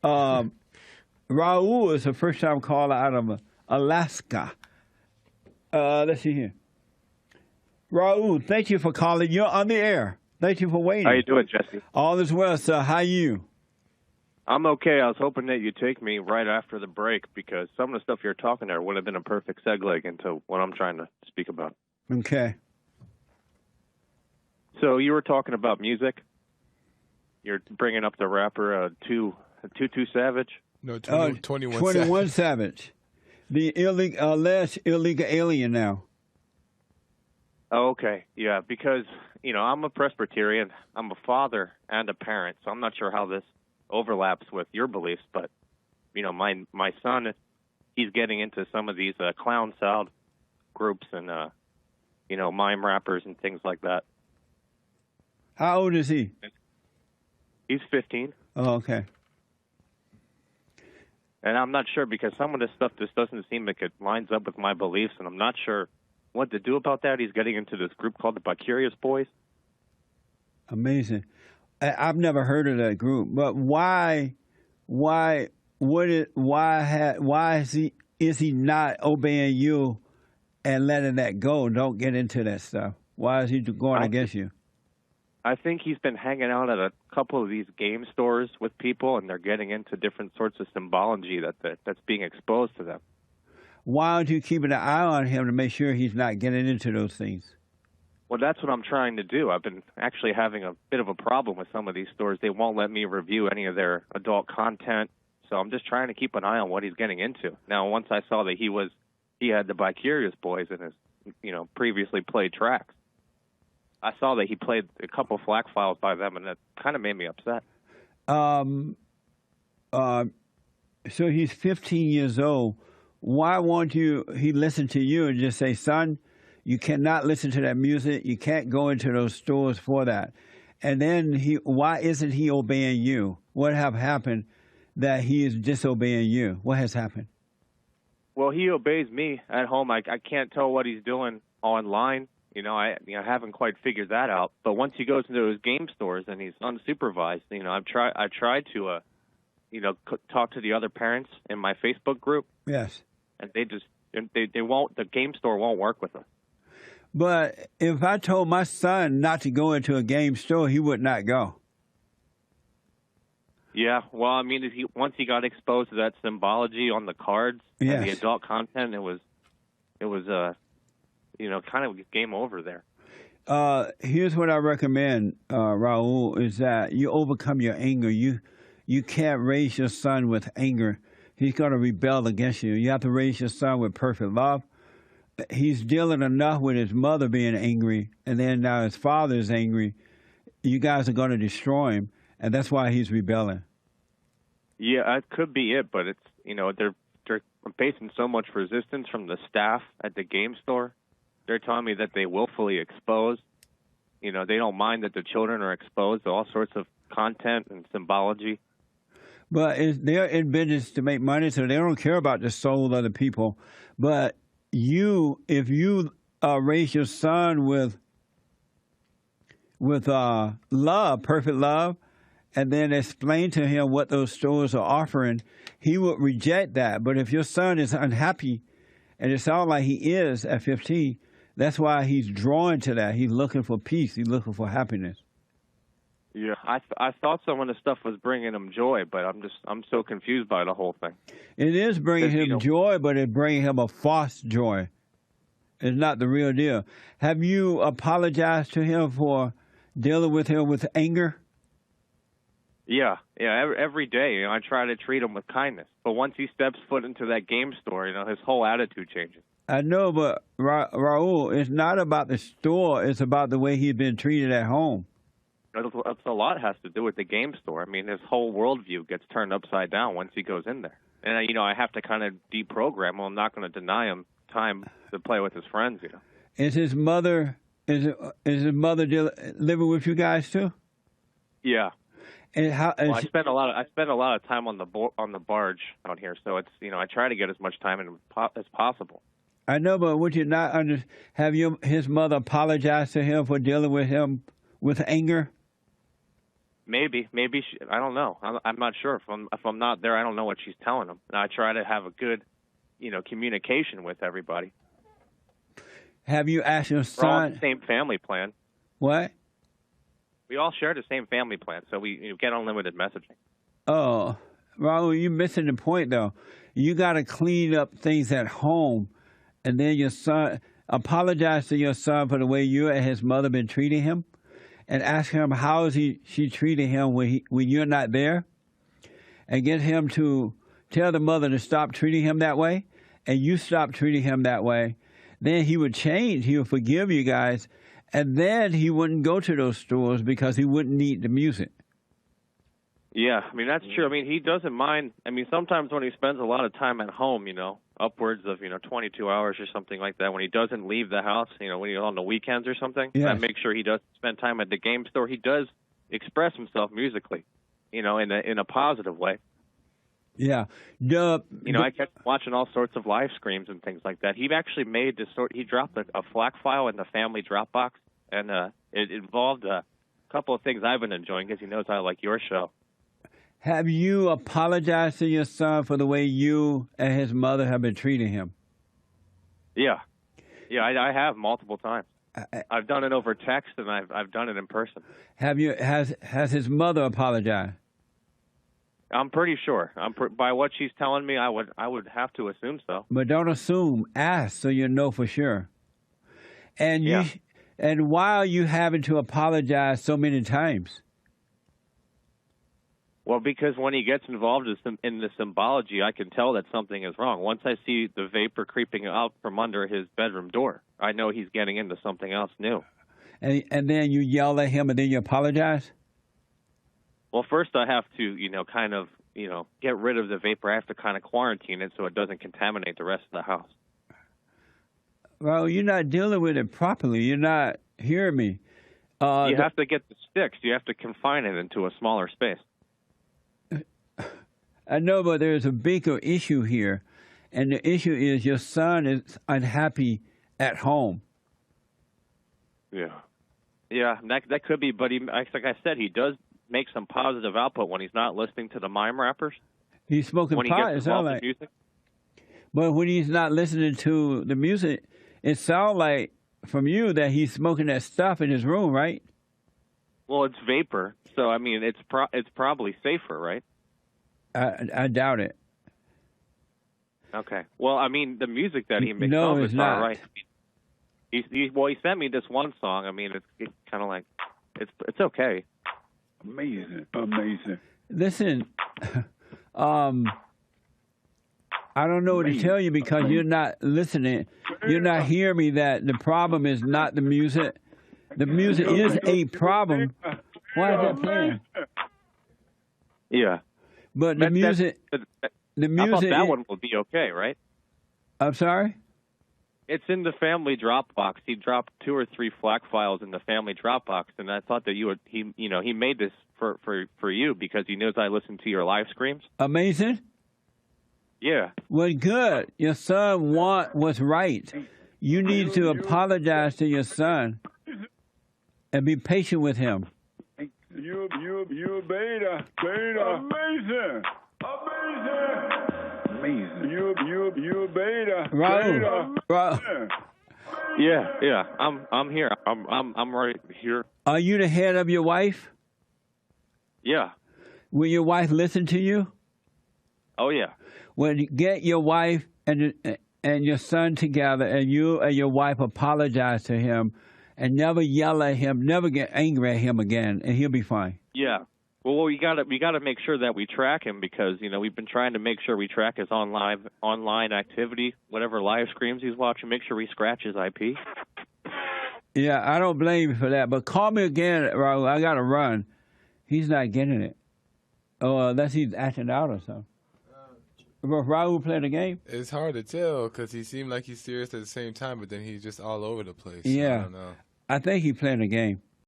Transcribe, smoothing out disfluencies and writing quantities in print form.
Um, Raoul is a first-time caller out of Alaska. Let's see here. Raoul, thank you for calling. You're on the air. Thank you for waiting. How you doing, Jesse? All is well, sir. How are you? I'm okay. I was hoping that you'd take me right after the break because some of the stuff you're talking there would have been a perfect segue into what I'm trying to speak about. Okay. So you were talking about music. You're bringing up the rapper 22 Savage. No, 21 21 Savage. The alleged illegal alien now. Oh, okay. Yeah, because, I'm a Presbyterian. I'm a father and a parent, so I'm not sure how this overlaps with your beliefs, but, my son, he's getting into some of these clown sound groups and, mime rappers and things like that. How old is he? He's 15. Oh, okay. And I'm not sure because some of this stuff just doesn't seem like it lines up with my beliefs, and I'm not sure what to do about that. He's getting into this group called the Bicurious Boys. Amazing. I've never heard of that group, but why is he not obeying you and letting that go? Don't get into that stuff. Why is he going against you? I think he's been hanging out at a couple of these game stores with people, and they're getting into different sorts of symbology that's being exposed to them. Why aren't you keeping an eye on him to make sure he's not getting into those things? Well, that's what I'm trying to do. I've been actually having a bit of a problem with some of these stores. They won't let me review any of their adult content, so I'm just trying to keep an eye on what he's getting into. Now, once I saw that he had the Bicurious Boys in his, previously played tracks, I saw that he played a couple FLAC files by them, and that kind of made me upset. So he's 15 years old. Why won't he listen to you and just say, son, you cannot listen to that music. You can't go into those stores for that. And then why isn't he obeying you? What have happened that he is disobeying you? What has happened? Well, he obeys me at home. I can't tell what he's doing online. I haven't quite figured that out. But once he goes into those game stores and he's unsupervised, I tried to, talk to the other parents in my Facebook group. Yes. And they won't. The game store won't work with us. But if I told my son not to go into a game store, he would not go. Yeah, well, I mean, once he got exposed to that symbology on the cards and the adult content, it was kind of game over there. Here's what I recommend, Raoul, is that you overcome your anger. You can't raise your son with anger. He's going to rebel against you. You have to raise your son with perfect love. He's dealing enough with his mother being angry, and then now his father is angry. You guys are going to destroy him, and that's why he's rebelling. Yeah, that could be it, but it's they're facing so much resistance from the staff at the game store. They're telling me that they willfully expose. They don't mind that the children are exposed to all sorts of content and symbology. But they're in business to make money, so they don't care about the soul of the people. But if you raise your son with love, perfect love, and then explain to him what those stores are offering, he would reject that. But if your son is unhappy, and it sounds like he is at 15, that's why he's drawn to that. He's looking for peace. He's looking for happiness. Yeah, I thought some of the stuff was bringing him joy, but I'm so confused by the whole thing. It is bringing him joy, but it's bringing him a false joy. It's not the real deal. Have you apologized to him for dealing with him with anger? Yeah. Every day, I try to treat him with kindness. But once he steps foot into that game store, his whole attitude changes. I know, but Raoul, it's not about the store. It's about the way he's been treated at home. That's a lot has to do with the game store. I mean, his whole worldview gets turned upside down once he goes in there. And, I have to kind of deprogram him. I'm not going to deny him time to play with his friends, Is his mother living with you guys too? Yeah. And I spend a lot of time on the barge out here, so it's I try to get as much time in as possible. I know, but would you not have his mother apologize to him for dealing with him with anger? Maybe I don't know. I'm not sure. If I'm not there, I don't know what she's telling him. And I try to have a good, communication with everybody. Have you asked your We're all on son? the same family plan. What? We all share the same family plan, so we get unlimited messaging. Oh, Raoul, you're missing the point, though. You got to clean up things at home, and then your son, apologize to your son for the way you and his mother been treating him, and ask him how she treating him when you're not there, and get him to tell the mother to stop treating him that way, and you stop treating him that way. Then he would change. He would forgive you guys, and then he wouldn't go to those stores because he wouldn't need the music. Yeah, I mean, that's true. I mean, he doesn't mind. I mean, sometimes when he spends a lot of time at home, upwards of, 22 hours or something like that, when he doesn't leave the house, when he's on the weekends or something, yes. I make sure he does spend time at the game store. He does express himself musically, in a positive way. Yeah. I kept watching all sorts of live streams and things like that. He actually made he dropped a FLAC file in the family Dropbox, and it involved a couple of things I've been enjoying because he knows I like your show. Have you apologized to your son for the way you and his mother have been treating him? Yeah. Yeah, I have multiple times. I've done it over text, and I've done it in person. Has his mother apologized? I'm pretty sure. By what she's telling me, I would have to assume so. But don't assume. Ask so you know for sure. And why are you having to apologize so many times? Well, because when he gets involved in the symbology, I can tell that something is wrong. Once I see the vapor creeping out from under his bedroom door, I know he's getting into something else new. And then you yell at him and then you apologize? Well, first I have to, get rid of the vapor. I have to kind of quarantine it so it doesn't contaminate the rest of the house. Well, you're not dealing with it properly. You're not hearing me. You have to get the sticks. You have to confine it into a smaller space. I know, but there's a bigger issue here. And the issue is your son is unhappy at home. Yeah. Yeah, that could be. But like I said, he does make some positive output when he's not listening to the mime rappers. He's smoking pot, it sounds like. Music. But when he's not listening to the music, it sounds like from you that he's smoking that stuff in his room, right? Well, it's vapor, so I mean, it's probably safer, right? I doubt it. Okay. Well, I mean, the music that he makes, no, it's not. All right. He sent me this one song. I mean, it's kind of like, it's okay. Amazing. Listen, I don't know what to tell you because you're not listening. You're not hearing me that the problem is not the music. The music is a problem. Why is that playing? Yeah. But the music... I thought that one would be okay, right? I'm sorry? It's in the family Dropbox. He dropped 2 or 3 FLAC files in the family Dropbox, and I thought that he made this for you because he knows I listen to your live streams. Amazing. Yeah. Well, good. Your son was right. You need to apologize to your son and be patient with him. You beta. Amazing. You beta. Raoul. Yeah. I'm here. I'm right here. Are you the head of your wife? Yeah. Will your wife listen to you? Oh yeah. Well, get your wife and your son together, and you and your wife apologize to him, and never yell at him, never get angry at him again, and he'll be fine. Yeah. Well, we gotta make sure that we track him because we've been trying to make sure we track his online activity, whatever live streams he's watching. Make sure we scratch his IP. Yeah, I don't blame you for that. But call me again, Raoul. I gotta run. He's not getting it. Oh, unless he's acting out or something. Raoul playing the game? It's hard to tell because he seemed like he's serious at the same time, but then he's just all over the place. Yeah. I don't know. I think he's playing the game.